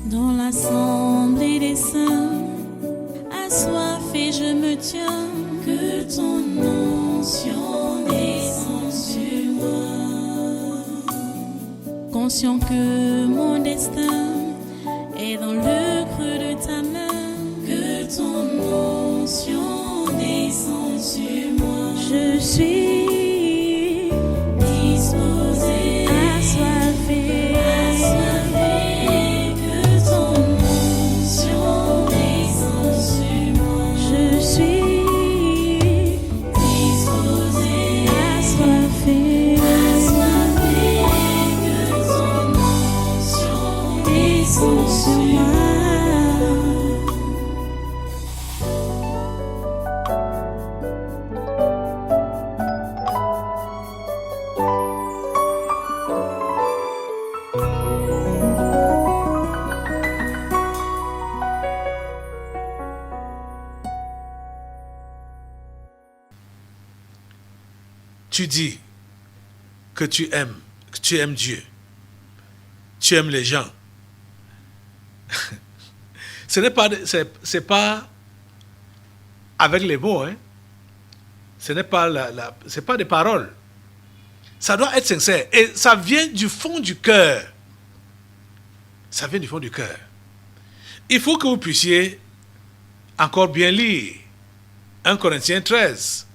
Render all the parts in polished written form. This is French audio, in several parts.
Dans l'assemblée des saints, assoiffé je me tiens, que ton onction descende sur moi. Conscient que mon destin est dans le creux de ta main, que ton onction descende sur moi. Je suis disposé, assoiffé, que ton onction descende sur moi. Je suis disposé, assoiffé, que ton onction descende sur moi. Tu dis que tu aimes Dieu, tu aimes les gens. C'est pas avec les mots, hein. Ce n'est pas c'est pas des paroles. Ça doit être sincère et ça vient du fond du cœur. Ça vient du fond du cœur. Il faut que vous puissiez encore bien lire 1 Corinthiens 13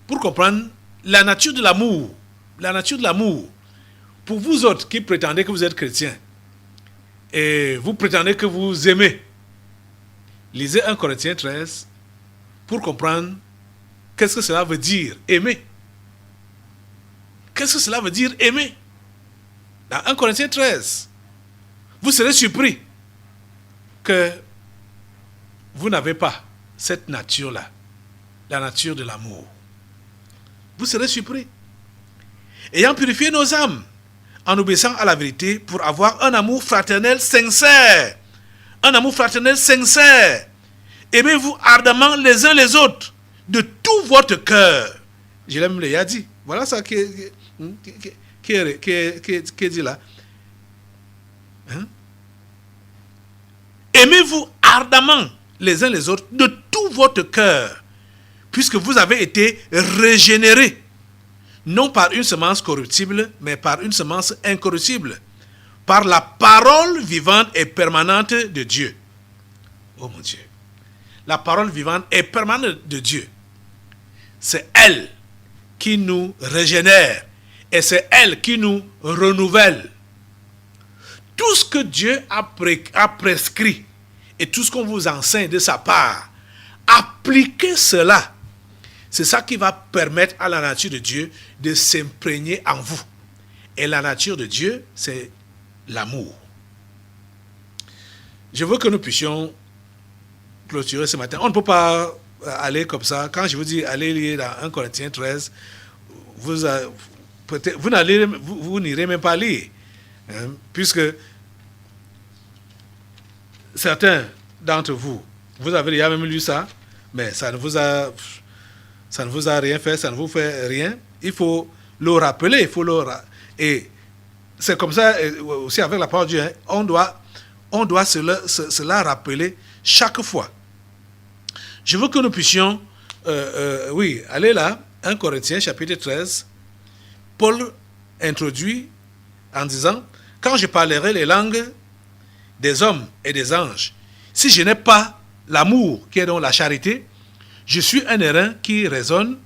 pour comprendre la nature de l'amour. La nature de l'amour. Pour vous autres qui prétendez que vous êtes chrétiens et vous prétendez que vous aimez, lisez 1 Corinthiens 13 pour comprendre qu'est-ce que cela veut dire aimer. Qu'est-ce que cela veut dire aimer? Dans 1 Corinthiens 13, vous serez surpris que vous n'avez pas cette nature-là, la nature de l'amour. Vous serez surpris. Ayant purifié nos âmes, en obéissant à la vérité, pour avoir un amour fraternel sincère. Un amour fraternel sincère. Aimez-vous ardemment les uns les autres, de tout votre cœur. Je l'ai même dit. Voilà ça qui est dit là. Hein? Aimez-vous ardemment les uns les autres, de tout votre cœur, puisque vous avez été régénérés, non par une semence corruptible, mais par une semence incorruptible, par la parole vivante et permanente de Dieu. Oh mon Dieu. La parole vivante et permanente de Dieu. C'est elle qui nous régénère et c'est elle qui nous renouvelle. Tout ce que Dieu a prescrit et tout ce qu'on vous enseigne de sa part, appliquez cela. C'est ça qui va permettre à la nature de Dieu de s'imprégner en vous. Et la nature de Dieu, c'est l'amour. Je veux que nous puissions clôturer ce matin. On ne peut pas aller comme ça. Quand je vous dis aller lire dans 1 Corinthiens 13, vous n'irez même pas lire. Hein, puisque certains d'entre vous, vous avez déjà même lu ça, mais ça ne vous a rien fait, ça ne vous fait rien. Il faut le rappeler, et c'est comme ça aussi avec la parole de Dieu. Hein, on doit cela rappeler chaque fois. Je veux que nous puissions, aller là, 1 Corinthiens chapitre 13. Paul introduit en disant, quand je parlerai les langues des hommes et des anges, si je n'ai pas l'amour qui est dans la charité, je suis un airain qui résonne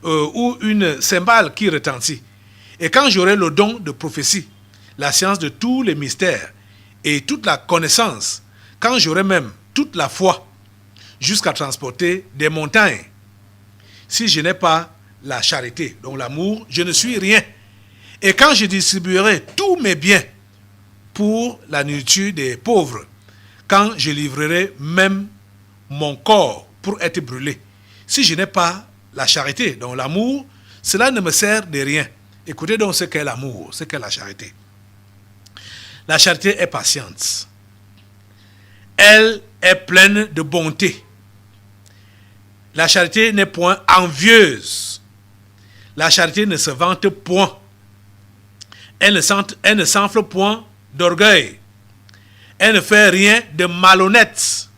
ou une cymbale qui retentit. Et quand j'aurai le don de prophétie, la science de tous les mystères et toute la connaissance, quand j'aurai même toute la foi jusqu'à transporter des montagnes, si je n'ai pas la charité, donc l'amour, je ne suis rien. Et quand je distribuerai tous mes biens pour la nourriture des pauvres, quand je livrerai même mon corps pour être brûlé, si je n'ai pas la charité, donc l'amour, cela ne me sert de rien. Écoutez donc ce qu'est l'amour, ce qu'est la charité. La charité est patiente. Elle est pleine de bonté. La charité n'est point envieuse. La charité ne se vante point. Elle ne s'enfle point d'orgueil. Elle ne fait rien de malhonnête.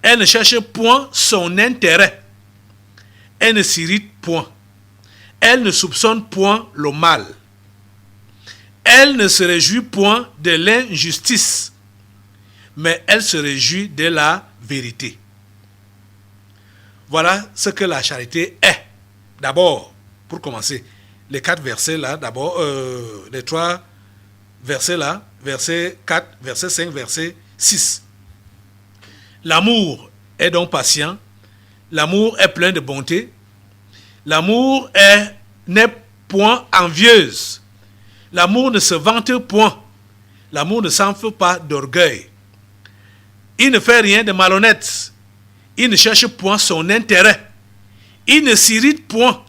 Elle ne cherche point son intérêt. Elle ne s'irrite point. Elle ne soupçonne point le mal. Elle ne se réjouit point de l'injustice, mais elle se réjouit de la vérité. Voilà ce que la charité est. D'abord, pour commencer, les 4 versets là, d'abord, les 3 versets là, verset 4, verset 5, verset 6. L'amour est donc patient. L'amour est plein de bonté. L'amour n'est point envieuse. L'amour ne se vante point. L'amour ne s'enfle pas d'orgueil. Il ne fait rien de malhonnête. Il ne cherche point son intérêt. Il ne s'irrite point.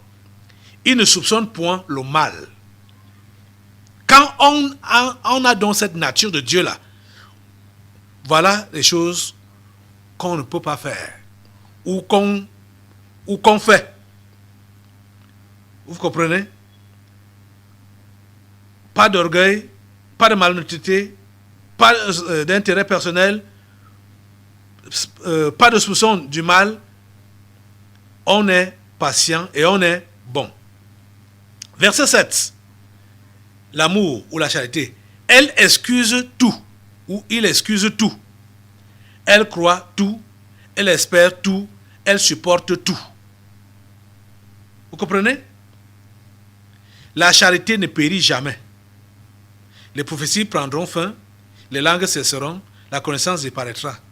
Il ne soupçonne point le mal. Quand on a donc cette nature de Dieu là, voilà les choses qu'on ne peut pas faire ou qu'on fait. Vous comprenez? Pas d'orgueil, pas de malhonnêteté, pas d'intérêt personnel, pas de soupçon du mal. On est patient et on est bon. Verset 7. L'amour ou la charité, elle excuse tout, ou il excuse tout. Elle croit tout, elle espère tout, elle supporte tout. Vous comprenez? La charité ne périt jamais. Les prophéties prendront fin, les langues cesseront, la connaissance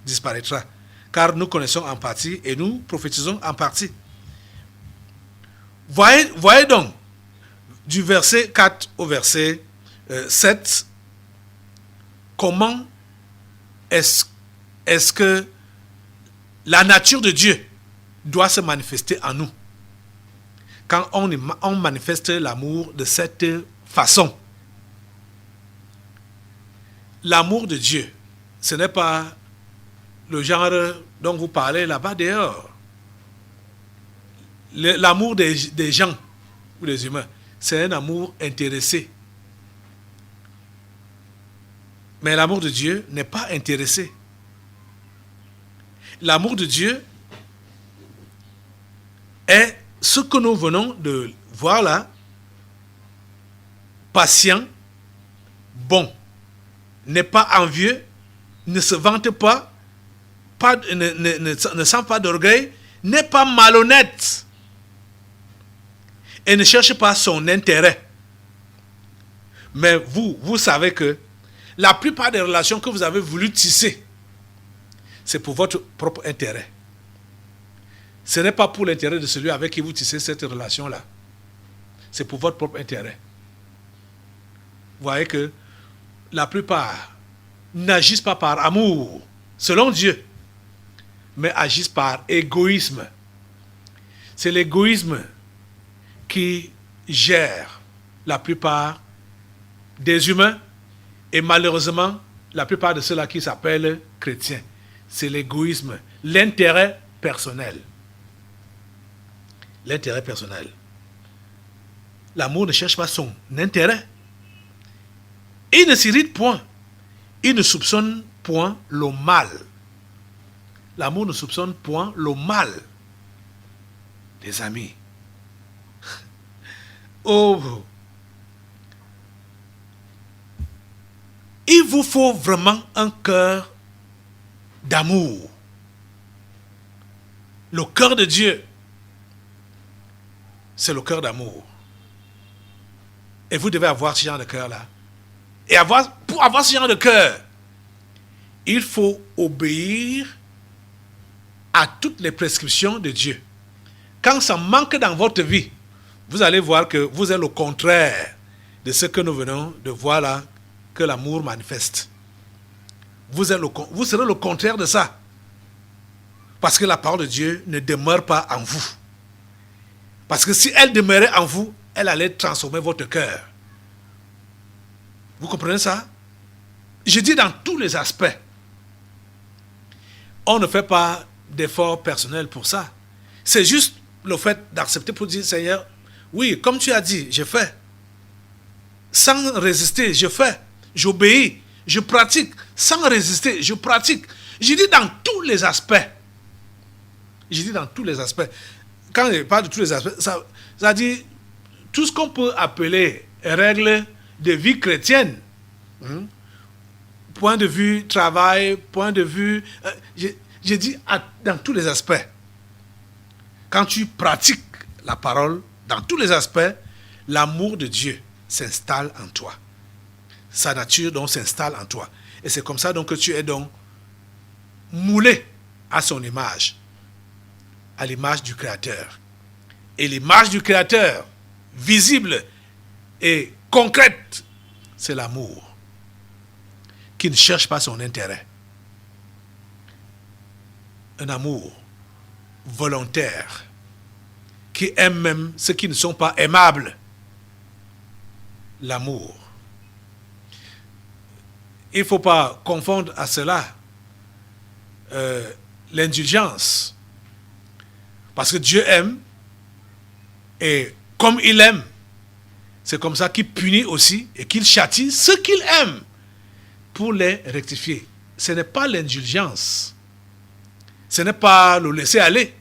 disparaîtra. Car nous connaissons en partie et nous prophétisons en partie. Voyez donc, du verset 4 au verset 7, comment est-ce que la nature de Dieu doit se manifester en nous quand on manifeste l'amour de cette façon. L'amour de Dieu, ce n'est pas le genre dont vous parlez là-bas dehors. L'amour des gens ou des humains, c'est un amour intéressé. Mais l'amour de Dieu n'est pas intéressé. L'amour de Dieu est ce que nous venons de voir là, patient, bon, n'est pas envieux, ne se vante pas, ne sent pas d'orgueil, n'est pas malhonnête et ne cherche pas son intérêt. Mais vous savez que la plupart des relations que vous avez voulu tisser, c'est pour votre propre intérêt. Ce n'est pas pour l'intérêt de celui avec qui vous tissez cette relation-là. C'est pour votre propre intérêt. Vous voyez que la plupart n'agissent pas par amour, selon Dieu, mais agissent par égoïsme. C'est l'égoïsme qui gère la plupart des humains et malheureusement la plupart de ceux-là qui s'appellent chrétiens. C'est l'égoïsme, l'intérêt personnel. L'intérêt personnel. L'amour ne cherche pas son intérêt. Il ne s'irrite point. Il ne soupçonne point le mal. L'amour ne soupçonne point le mal. Les amis. Oh. Il vous faut vraiment un cœur d'amour. Le cœur de Dieu, c'est le cœur d'amour. Et vous devez avoir ce genre de cœur-là. Et pour avoir ce genre de cœur, il faut obéir à toutes les prescriptions de Dieu. Quand ça manque dans votre vie, vous allez voir que vous êtes le contraire de ce que nous venons de voir là, que l'amour manifeste. Vous serez le contraire de ça. Parce que la parole de Dieu ne demeure pas en vous. Parce que si elle demeurait en vous, elle allait transformer votre cœur. Vous comprenez ça? Je dis dans tous les aspects. On ne fait pas d'effort personnel pour ça. C'est juste le fait d'accepter pour dire, Seigneur, oui, comme tu as dit, je fais. Sans résister, je fais. J'obéis. Je pratique sans résister. Je pratique. Je dis dans tous les aspects. Je dis dans tous les aspects. Quand je parle de tous les aspects, ça dit tout ce qu'on peut appeler règles de vie chrétienne. Point de vue travail, point de vue... je dis dans tous les aspects. Quand tu pratiques la parole, dans tous les aspects, l'amour de Dieu s'installe en toi. Sa nature donc s'installe en toi. Et c'est comme ça donc que tu es donc moulé à son image, à l'image du Créateur. Et l'image du Créateur, visible et concrète, c'est l'amour, qui ne cherche pas son intérêt. Un amour volontaire, qui aime même ceux qui ne sont pas aimables. L'amour. Il ne faut pas confondre à cela l'indulgence. Parce que Dieu aime, et comme il aime, c'est comme ça qu'il punit aussi et qu'il châtie ceux qu'il aime pour les rectifier. Ce n'est pas l'indulgence. Ce n'est pas le laisser aller.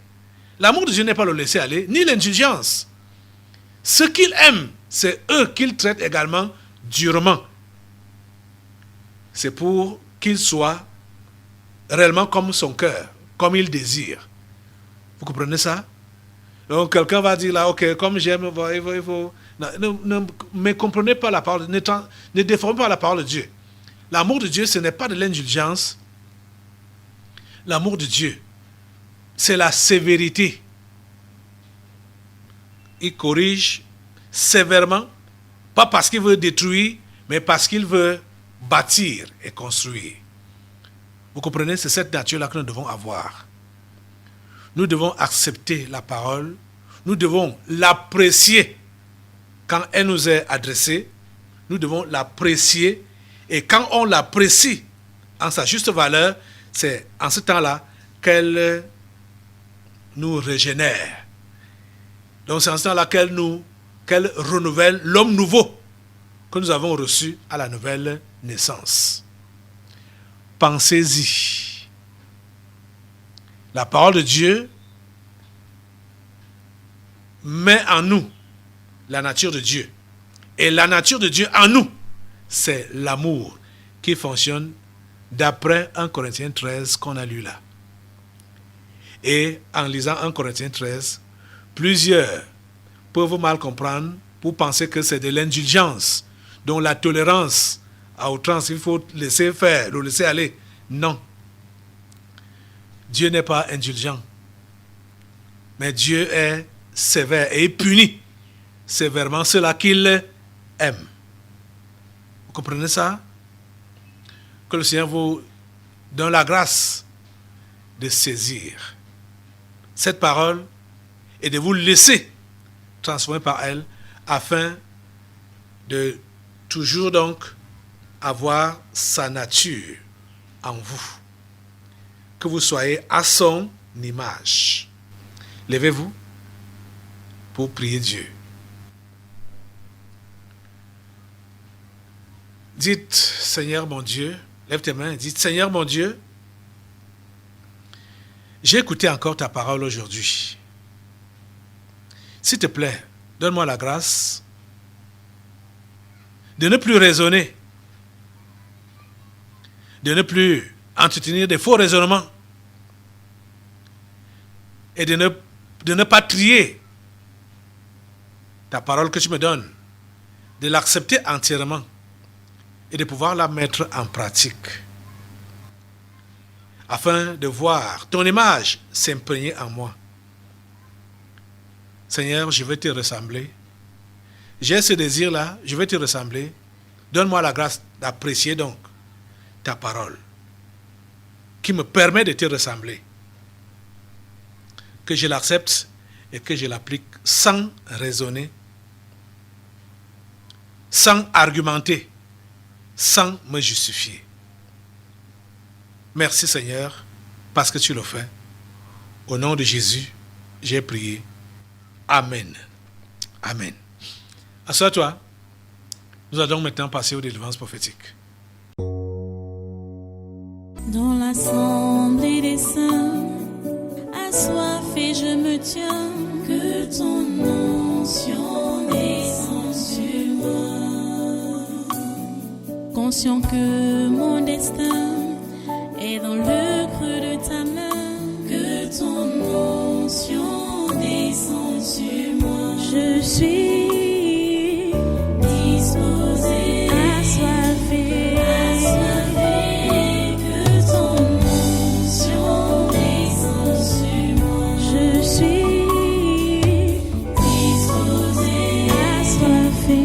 L'amour de Dieu n'est pas le laisser aller, ni l'indulgence. Ceux qu'il aime, c'est eux qu'il traite également durement. C'est pour qu'ils soient réellement comme son cœur, comme il désire. Vous comprenez ça? Donc quelqu'un va dire là, ok, comme j'aime, il faut... Ne comprenez pas la parole, ne déformez pas la parole de Dieu. L'amour de Dieu, ce n'est pas de l'indulgence. L'amour de Dieu, c'est la sévérité. Il corrige sévèrement, pas parce qu'il veut détruire, mais parce qu'il veut bâtir et construire. Vous comprenez? C'est cette nature-là que nous devons avoir. Nous devons accepter la parole, nous devons l'apprécier quand elle nous est adressée, nous devons l'apprécier, et quand on l'apprécie en sa juste valeur, c'est en ce temps-là qu'elle nous régénère. Donc c'est en ce temps-là qu'elle renouvelle l'homme nouveau que nous avons reçu à la nouvelle naissance. Pensez-y. La parole de Dieu met en nous la nature de Dieu. Et la nature de Dieu en nous, c'est l'amour qui fonctionne d'après 1 Corinthiens 13 qu'on a lu là. Et en lisant 1 Corinthiens 13, plusieurs peuvent mal comprendre pour penser que c'est de l'indulgence, donc la tolérance à outrance, il faut laisser faire, le laisser aller. Non. Dieu n'est pas indulgent. Mais Dieu est sévère et il punit sévèrement ceux-là qu'il aime. Vous comprenez ça? Que le Seigneur vous donne la grâce de saisir cette parole et de vous laisser transformer par elle afin de toujours donc avoir sa nature en vous. Que vous soyez à son image. Levez-vous pour prier Dieu. Dites, Seigneur mon Dieu, lève tes mains et dites, Seigneur mon Dieu, j'ai écouté encore ta parole aujourd'hui. S'il te plaît, donne-moi la grâce de ne plus raisonner, de ne plus entretenir des faux raisonnements et de ne pas trier ta parole que tu me donnes, de l'accepter entièrement et de pouvoir la mettre en pratique afin de voir ton image s'imprégner en moi. Seigneur, je veux te ressembler. J'ai ce désir-là, je veux te ressembler. Donne-moi la grâce d'apprécier donc ta parole qui me permet de te ressembler. Que je l'accepte et que je l'applique sans raisonner, sans argumenter, sans me justifier. Merci Seigneur, parce que tu le fais. Au nom de Jésus, j'ai prié. Amen. Amen. Assois-toi. Nous allons maintenant passer aux délivrances prophétiques. dans l'assemblée des saints, assoiffé je me tiens, que ton onction descende sur moi. Conscient que mon destin est dans le creux de ta main, que ton onction descende sur moi. Je suis disposé, assoiffé, que ton onction descende sur moi. Je suis disposé, assoiffé,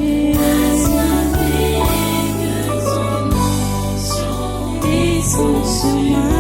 que ton onction descende sur moi.